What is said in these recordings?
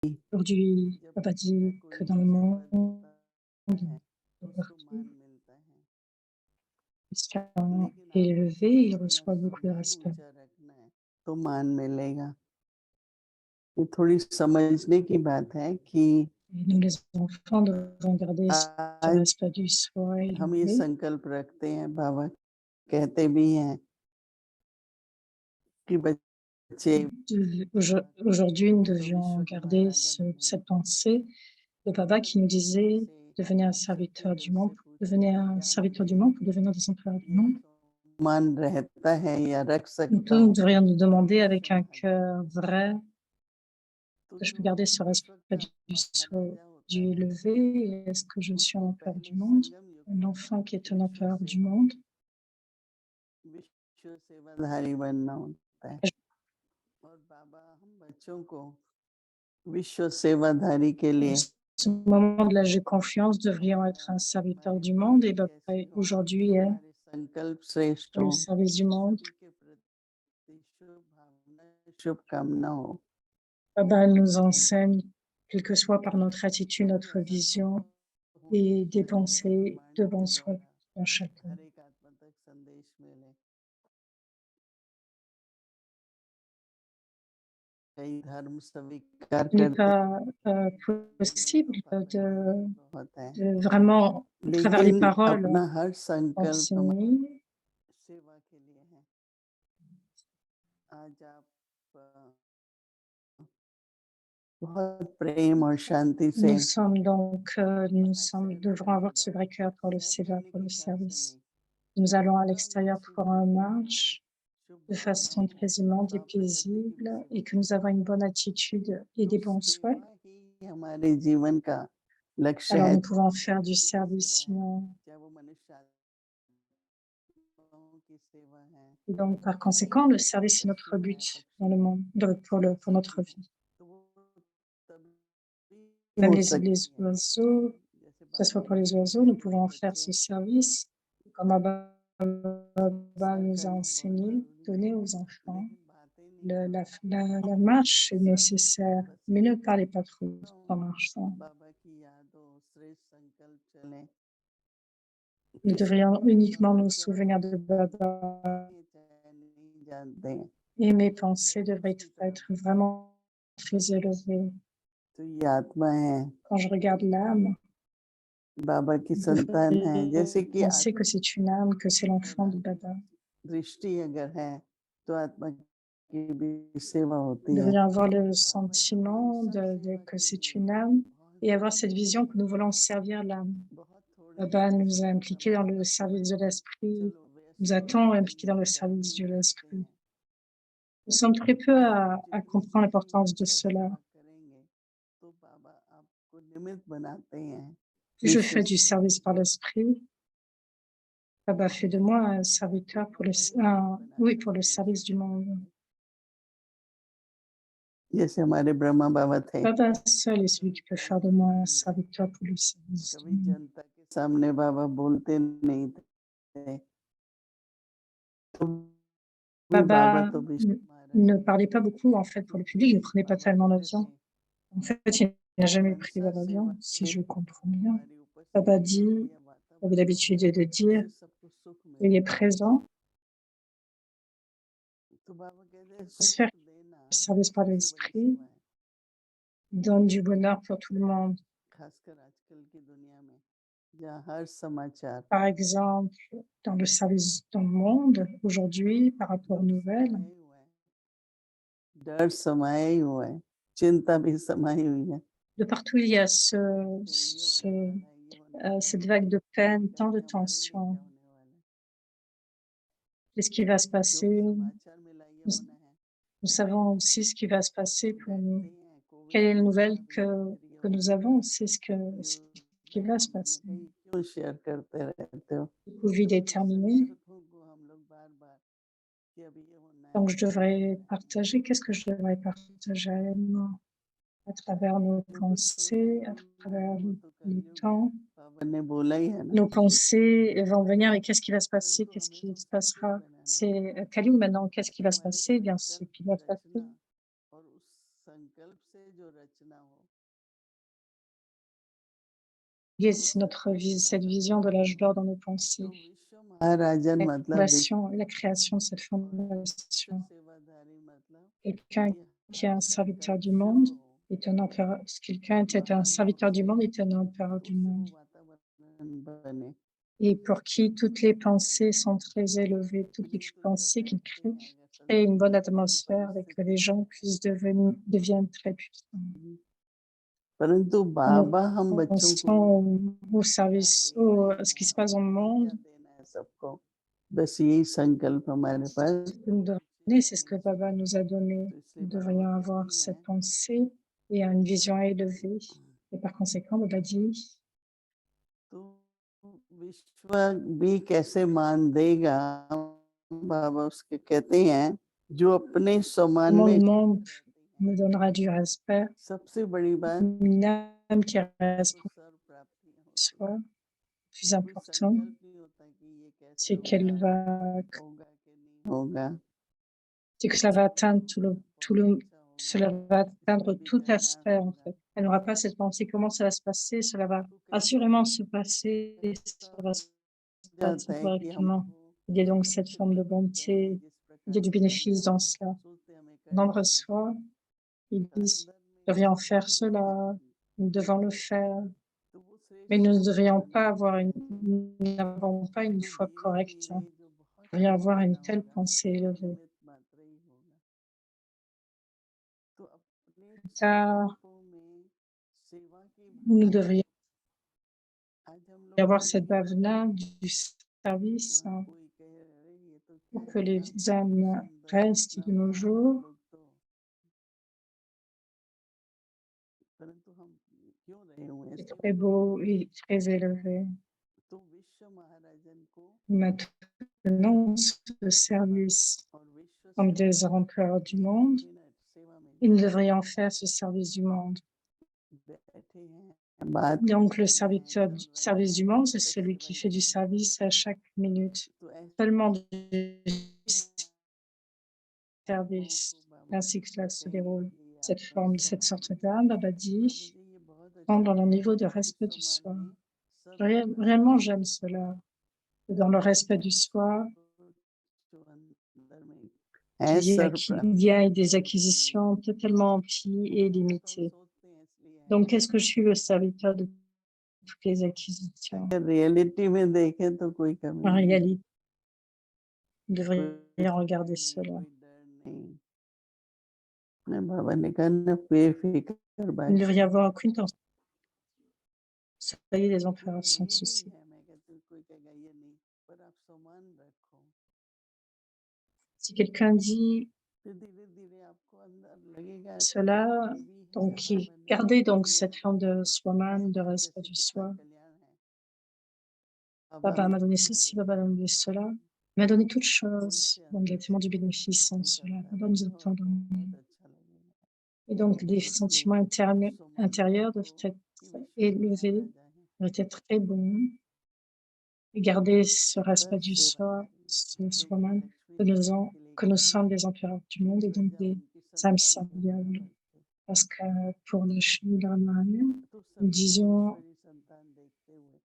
Aujourd'hui, papa dit que dans le monde, de partout, मान मिलता है, Christian लेकिन est आप élevé, il अपना reçoit beaucoup de सम्मान respect. ऊंचा रखना है तो मान मिलेगा। ये थोड़ी समझने की बात है कि Et nous, les enfants, devons garder ce आज respect du soi हम ये élevé. संकल्प रखते हैं, बाबा कहते भी हैं कि बच्चे Aujourd'hui, nous तो devions विश्व के garder महाराजा cette बनेंगे। pensée de papa qui nous disait से devenez un सत्य serviteur du युग monde, से devenez पूछेंगे un क्या serviteur du हमें monde pour devenir des employeurs du ये monde. सम्मान रहता है या रख सकता Nous हूँ devrions nous demander विश्व avec un महाराजा cœur vrai तो que je जो peux garder ce विश्व respect का du महाराजा होता Dieu है élevé. Est-ce que je suis un उसको empereur du पहले monde, संगम युग un में enfant qui est un विश्व empereur du सेवा monde? विश्व सेवाधारी बनना होता है। और बाबा हम बच्चों को विश्व सेवाधारी के En लिए ce moment de l'âge de confiance, devrions être un serviteur हमारी du monde et बुद्धि papa कैसी हो, aujourd'hui est हमारे संकल्प श्रेष्ठ pour हो, le service du monde. सबके प्रति शुभ भावना शुभकामना हो। Baba nous enseigne, quelle que soit par notre attitude, सब notre ऐसा vision संभव हो et des ईश्वरीय pensées de वाणी bon के soi द्वारा dans chacun. हर एक आत्मा तक संदेश मिले। कई धर्म स्वीकार Il n'est करते pas हैं तो possible पालन करना बहुत है, de vraiment, à travers les लेकिन paroles, अपना हर संकल्प हमारी enseigner. सेवा के लिए है। आज आप बहुत प्रेम और शांति से Nous sommes donc, बाहर devrons सेवाधारी avoir ce जाओगे, vrai cœur pour le घर seva, जाने pour के le ख्याल से service. नहीं, Nous allons à सब में l'extérieur शुभ pour un भावना हो, marche शुभ de भावना façon हो, paisible et बाप प्रकृति की भी paisible et सेवा que nous करें। avons une bonne attitude et तो des bons souhaits. सेवा ही हमारे जीवन का लक्ष्य Alors है, nous pouvons चाहे वो faire du प्रकृति की सेवा service, है, चाहे वो मनुष्य आत्माओं की सेवा है, et donc par चाहे conséquent, le वो service est notre पशु है, but dans पक्षी le है, monde, pour सभी notre है। vie. तो वो तभी Même हो les सकती है oiseaux, जैसे que ce बाबा soit pour les कहते oiseaux, हैं nous कि pouvons faire बच्चे ce service, comme Abba nous a संकल्प बहुत enseigné, जरूरी है, donner aux enfants. लेकिन बातें नहीं करो, La marche est सब nécessaire, बस mais ne इतना parlez pas trop करो, en marchant. बाबा की यादों श्रेष्ठ संकल्प चले। Nous इस devrions बाबा uniquement बाबा nous क्या souvenir de जानते Baba हैं चाहे नहीं जानते हैं, et mes जब pensées devraient उसकी तरफ être देखो vraiment très élevées. तो ये आत्मा है, Quand je regarde l'âme, बाबा की vous संतान है, जैसे devriez कि penser que c'est une âme, que c'est l'enfant आत्मा de Baba. दृष्टि अगर है तो आत्मा की भी सेवा होती Nous है। devrions avoir le बाबा हमारी sentiment सब सेवा que के c'est लिए une âme बहुत et avoir cette थोड़े vision समय que nous voulons में, servir l'âme. बहुत थोड़े Baba nous a impliqués समय dans में le बच्चों service de l'esprit, चलो nous व्यस्त a हो tant जाते हैं, impliqués dans le नहीं service नहीं de जानते l'esprit. हैं, Nous sommes très peu à जब comprendre सच्ची l'importance मन de से cela. सेवा करेंगे तो बाबा आपको निमित्त बनाते हैं Si je विश्व fais du service par l'esprit, Baba fait de moi un तो serviteur बाबा ही निमित्त oui, बनाते pour le हैं विश्व service du सेवा monde. के लिए। जैसे हमारे ब्रह्मा बाबा थे, Baba seul est celui कभी qui peut faire de कभी moi un serviteur pour le service du कभी monde. जनता के सामने बाबा बोलते नहीं थे, तो भी बाबा Baba तो विश्व महाराजा ne ही parlait pas थे, beaucoup, en fait, pour le public, il ne prenait pas बाबा tellement कहते l'avion. थे En fait, il n'a jamais pris मनसा सेवा l'avion, si में je comprends bien. हमारी Baba उपस्थिति हो dit, या avait वातावरण हो, l'habitude de dire, उससे सबको सुख soyez मिलता है। présent, तो बाबा कहते हैं transfère सुख देना le service par सबसे बड़ी l'esprit, सेवा है, donne du bonheur pour tout le monde. खासकर आजकल की दुनिया में जहाँ हर समाचार Par exemple, dans le service dans le monde, aujourd'hui, par rapport aux दुख nouvelles, समाये हुआ है, डर समाये हुआ है, चिंता भी समाई हुई है, de partout, il y a कहते हैं ये होने वाला है, ये होने वाला cette है, vague de peine, tant de कभी हमारे लिए tension. क्या होने वाला है, Qu'est-ce qui va se जो passer? भी समाचार मिला ये Nous, होना है। nous savons aussi ce qui va se passer pour nous. बैठते हैं Quelle कोविड est la की nouvelle अभी मेरी que हो nous रही avons? है C'est ce न्यूज़ qui में, va se तो मैंने passer. कहा ये क्यों शेयर करते रहते हो, Le Covid तो est उन्हीं terminé, संकल्पों को हम लोग बार बार कि अभी ये होना है, donc je अभी ये devrais होना है, अभी ये partager. Qu'est-ce होना que है, je devrais partager réellement à travers nos तो कुछ होना pensées, à ही है, travers वो तो le कलयुग है, temps? बाबा ने बोला ही है ना, Nos pensées vont venir et qu'est-ce qui va se passer? परंतु Qu'est-ce हमें qui तो se सब कुछ passera? बनाना है, C'est Kali maintenant, qu'est-ce qui va se हमारे passer? Eh bien, c'est संकल्प ce qui की va se passer. रचना और उस संकल्प से जो रचना हो cette vision de l'âge d'or dans nos तो pensées. विश्व महाराजन मतलब La création de cette विश्व fondation. सेवाधारी मतलब Quelqu'un ये qui est un हमारे serviteur du कर्तव्य monde हो est un empereur. Quelqu'un était un महान serviteur du monde est un empereur तो du उससे वो monde. वातावरण बने Et pour qui toutes les pensées sont très élevées, toutes les एक तो जब pensées qu'il बैठते crée, हैं अगर créent une bonne संतुष्ट atmosphère et que les gens puissent deviennent très puissants. परंतु Quand nous बाबा हम बच्चों को pensons au क्या service, देना à ce qui है se passe dans le हमें monde, क्या देना है सबको बस यही संकल्प हमारे ce पास que nous devons donner, c'est ce que Baba nous a donné. तो इसलिए Nous बाबा devrions avoir कहती cette हैं pensée et une vision élevée. Et par conséquent, Baba dit, तो विश्व भी कैसे मान देगा बाबा उसके कहते हैं जो अपने समान comment में le स्थित monde रहते me हैं donnera du respect, सबसे बड़ी बात une âme qui reste तो pour सर्व प्राप्ति होती है soi, plus कोई important, संकल्प नहीं होता कि ये कैसे c'est qu'elle होगा va, होगा कि नहीं होगा c'est que cela va atteindre बहुत अच्छा cela होगा va इसमें atteindre भी tout कल्याण aspect, en होगा fait. Elle n'aura pas cette pensée, comment ça va se passer, cela va तो कई assurément बार se passer, ऐसा ça va se हो passer जाता है कि correctement. हमको Il y a donc cette जिस forme de प्रकार से हमें bonté, जिस il y प्रकार a du से करना है bénéfice वो dans cela. सोचते हमें On en करना है reçoit, ils पर disent, अंदर में nous devrions कभी faire नहीं cela, आती nous devons le faire, तो वो mais श्रेष्ठ nous ne होना devrions pas नहीं avoir है nous n'avons pas une तो foi धीरे correcte. धीरे जो बहुत Devrions कम avoir une करना telle होगा pensée वो élevée. निमित्त मात्र ही होगा तो अपने Car संकल्पों में सेवा की nous भावना devrions आज हम लोग avoir cette देखेंगे bhavana du service कोई कह रहे ये तो क्या pour que इतना les âmes सुंदर restent इतना de nos महान हम jours. लोग तो परंतु हम क्यों रहे हुए हैं C'est सब très beau et très élevé. तो विश्व महाराजन को Maintenant, ce service और विश्व comme des सेवाधारी empereurs du ये monde, बैठे ना सेवा में et nous devrions faire ce service du monde. बैठे हैं बात Donc, कर le रहे हैं serviteur चल du रहे service हैं du monde, जब c'est तक celui सेवा qui fait du जारी है service à chaque minute. तो ऐसे Seulement du आत्माओं service. को बाबा Ainsi que cela se कहते हैं déroule. कि ये Cette आत्मा forme, cette sorte समाधि d'âme, Baba और dit, मुझे ये बहुत sont अच्छा dans le लगता niveau है de कि respect विश्व du मान soi. में सर्व Réellement, प्राप्ति j'aime cela. Dans le respect du soi, जो अंदर में है सर्व il y प्राप्ति a des उसको हमें acquisitions totalement emplies et वो तो हम limitées. सोचते हैं इसलिए है Donc, qu'est-ce que je suis le serviteur de toutes les acquisitions? अगर रियलिटी में देखें तो कोई कमी En नहीं है réalité, vous कोई devriez फिक्र regarder नहीं cela. कोई डर नहीं मैं बाबा ने कहा ना बेफिक्र Vous ne बात devriez avoir aucune pensée. Soyez des ये empereurs sans मेरी souci. है मैं कहती हूँ कोई कहेगा ये नहीं पर आप सम्मान रखो Si quelqu'un dit फिर धीरे धीरे आपको अंदर लगेगा cela, ये भी है donc बाबा ने gardez मुझे donc दिया cette forme de soi-même, de ऐसे respect जैसे du कितना soi. कल्याण है बाबा Papa हमें m'a donné कितना ceci, Papa देते m'a हैं donné cela. Il m'a donné toutes choses, उनसे donc अंदर directement से du bénéfice sans cela. निकलता Papa nous रहे attend और dans le बहुत monde. अच्छा लगेगा Et donc, des इसलिए sentiments सम्मान intérieurs रखो doivent être कि विश्व के élevés, महाराजा हैं doivent être très bons. Et garder ce respect सर्व du soi, सेवाधारी हैं ce जो माँ soi-même, लक्ष्मी जी ने उनके लिए que nous कहती sommes हैं des empereurs du कि monde et donc प्रजा des उनकी âmes संतान के serviables. बराबर थे Parce que pour le Sri-Narayana, तो nous सभी को disions, ईश्वरी संतान देखते हुए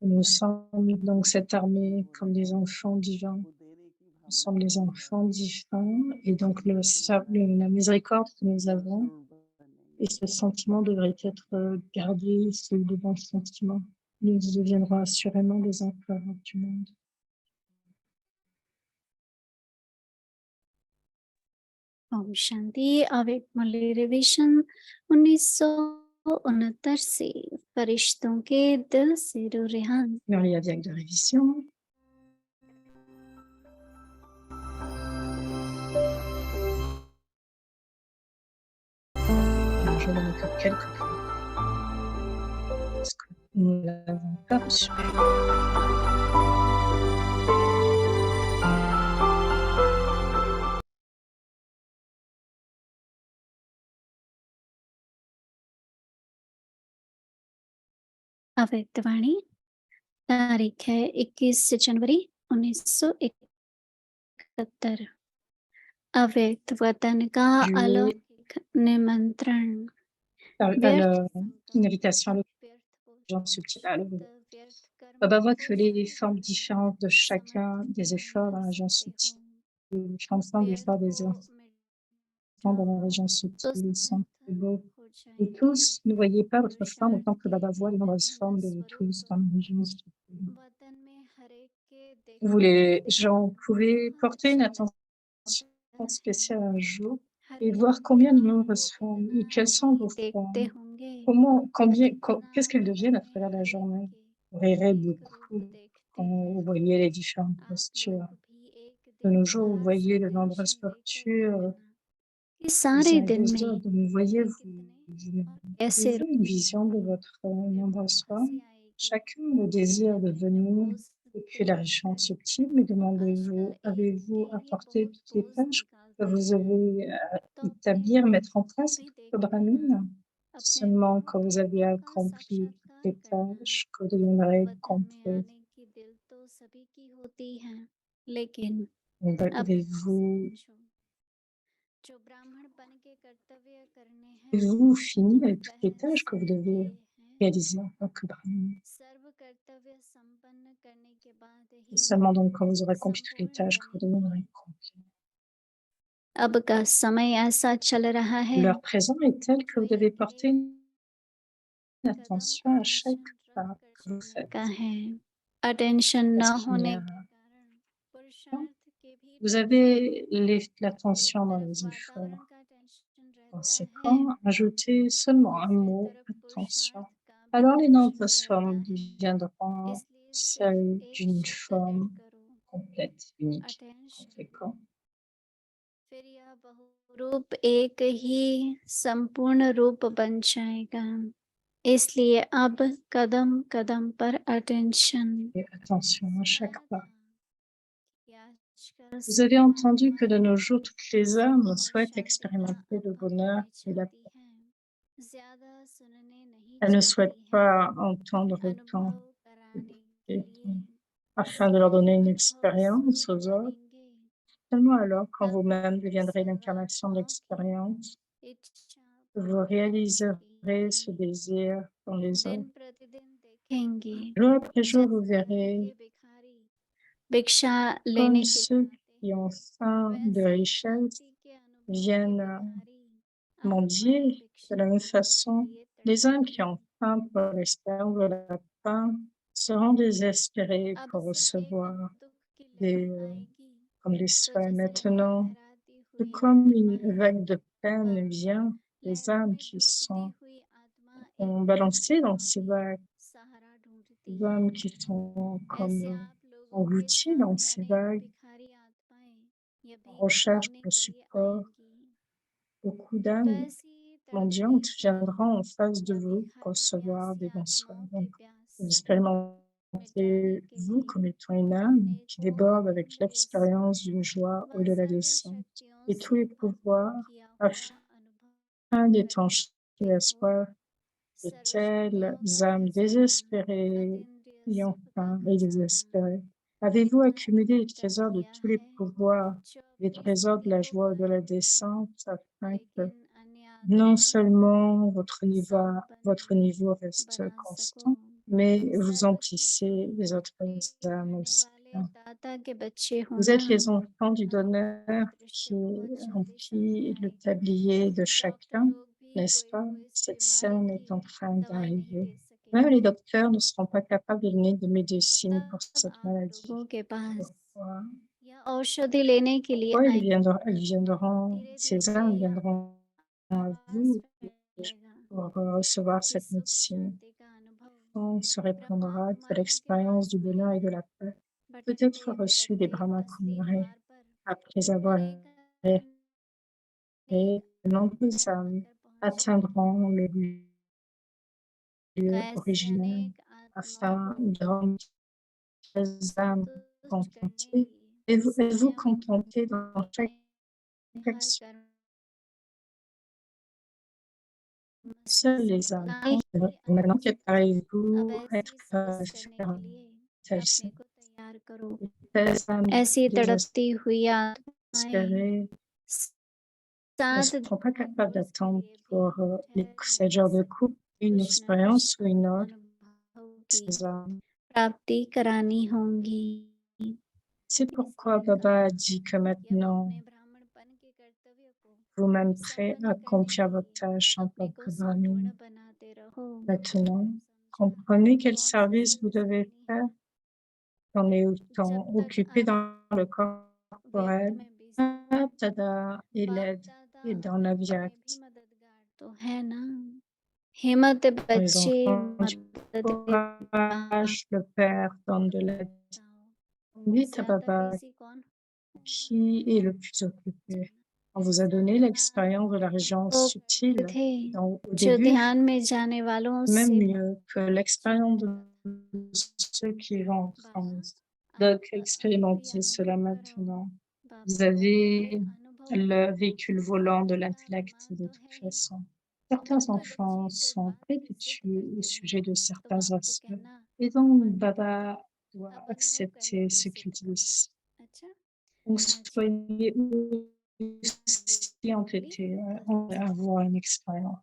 nous sommes donc cette ये armée वो comme des रहा enfants divins. वो देने की Nous भावना sommes les हमारी है enfants divins et donc इसलिए तुम्हारा la miséricorde que nous avons जरूर et बनेंगे ce sentiment devrait être gardé, ce de bons sentiments. Nous deviendrons assurément des empereurs du monde. Om Shanti अवेक मुरली रिविजन 1969 से फरिश्तों के दिल से Ruhaan Murli Adiak de révision. Alors, je n'en ai que quelques points. Parce que nous ne l'avons pas reçu. अव्यक्त वाणी तारीख है 21 जनवरी 1971 अव्यक्त वतन का Juillet अलौकिक एक निमंत्रण व्यर्थ une invitation à l'intelligence subtile, à l'éveil. Baba voit que les formes différentes de chacun des efforts dans la région subtile, différentes formes d'efforts des enfants dans la région subtile sont très beaux. Vous tous ne voyez pas votre forme autant que Baba voit les nombreuses formes de vous tous dans la région subtile. Vous les gens pouvez porter une attention spéciale un jour et voir combien de nombreuses formes et quelles sont vos formes. Qu'est-ce qu'elles deviennent à travers la journée? Vous rirez beaucoup quand vous voyez les différentes postures. De nos jours, vous voyez de nombreuses postures कि les सारे uns et दिन les में autres. Donc, vous ऐसे avez une vision de votre nombreuse forme. Chacun a le désir de venir depuis la région subtile, mais demandez-vous, avez-vous apporté toutes les tâches que vous avez à établir, mettre en place pour Brahmin? Seulement quand vous avez accompli toutes les tâches, que vous deviendrez complet. लेकिन Donc, avez-vous avez-vous fini avec toutes les tâches que vous devez réaliser en tant que Brahmin? Et seulement donc quand vous aurez accompli toutes les tâches que vous deviendrez complet. अब का समय ऐसा चल रहा है L'heure présent est telle que vous devez porter une attention à chaque pas que vous faites. का है अटेंशन न Parce qu'il y होने a- के कारण पुरुषार्थ के भी Vous avez l'attention dans les efforts. Conséquent, ajoutez seulement un mot, attention. Alors les nombreuses formes deviendront celles d'une forme complète, unique. Conséquent, फिर यह बहुरूप एक ही संपूर्ण रूप बन जाएगा इसलिए अब कदम कदम पर attention et attention à chaque pas. Vous avez entendu que de nos jours, toutes les âmes souhaitent expérimenter le bonheur et la paix. Elles ne souhaitent pas entendre autant afin de leur donner une expérience aux autres. Seulement alors, quand vous-même deviendrez l'incarnation de l'expérience, vous réaliserez ce désir dans les autres. Jour après jour, vous verrez भिक्षा comme लेने के ceux qui ont faim de richesse viennent mendier. De la même façon, les âmes qui ont faim pour l'expérience de la faim seront désespérés pour recevoir comme des soins. Maintenant, comme une vague de peine vient, les âmes qui sont balancées dans ces vagues, les âmes qui sont comme englouties dans ces vagues, en recherche de support, beaucoup d'âmes mendiantes viendront en face de vous pour recevoir des bons soins. Donc, vous expérimentez vous comme étant une âme qui déborde avec l'expérience d'une joie au-delà des sens et tous les pouvoirs afin d'étancher l'espoir de telles âmes désespérées et enfin et désespérées. Avez-vous accumulé les trésors de tous les pouvoirs, les trésors de la joie de la descente afin que non seulement votre niveau reste constant, mais vous emplissez les autres âmes aussi. Vous êtes les enfants du donneur qui remplit le tablier de chacun, n'est-ce pas? Cette scène est en train d'arriver. Même les docteurs ne seront pas capables de donner de médecine pour cette maladie. Pourquoi? Pourquoi elles viendront, ces âmes viendront à vous pour recevoir cette médecine? On se répondra que l'expérience du bonheur et de la paix peut être reçue des Brahma Kumaris après avoir créé de nombreuses âmes atteindront le lieu originel afin de rendre les âmes contentées. Êtes-vous contenté dans chaque action? Seules les âmes. Maintenant, préparez-vous à être faire telles âmes ऐसी तड़पती हुई आत्माएं désespérées ne साथ sont pas capables दिवस के d'attendre लिए भी pour les ठहरने ces genres de से couple, une कुछ न expérience ou कुछ une autre, अनुभव की ces âmes. प्राप्ति करानी होंगी। C'est pourquoi Baba a dit que maintenant, अपने ब्राह्मणपन के कर्तव्य को vous-même prêt à संपन्न करने accomplir के votre लिए tâche en अपने tant को que संपूर्ण brahmin. बनाते रहो। Maintenant, comprenez quel service vous devez faire. On est autant occupé dans le corporel, tada, et l'aide, et dans la vie acte. तो है ना, हिम्मत Les बच्चे enfants du मदद courage, le Père donne de l'aide. Dites à Baba qui est le plus occupé. On vous a donné l'expérience de la région subtile au जो début, ध्यान में जाने वालों même से mieux que l'expérience de ceux qui vont donc expérimenter cela maintenant. Vous avez le véhicule volant de l'intellect de toute façon. Certains enfants sont très têtus au sujet de certains aspects et donc Baba doit accepter ce qu'ils disent. Donc soyez aussi entêtés à avoir une expérience.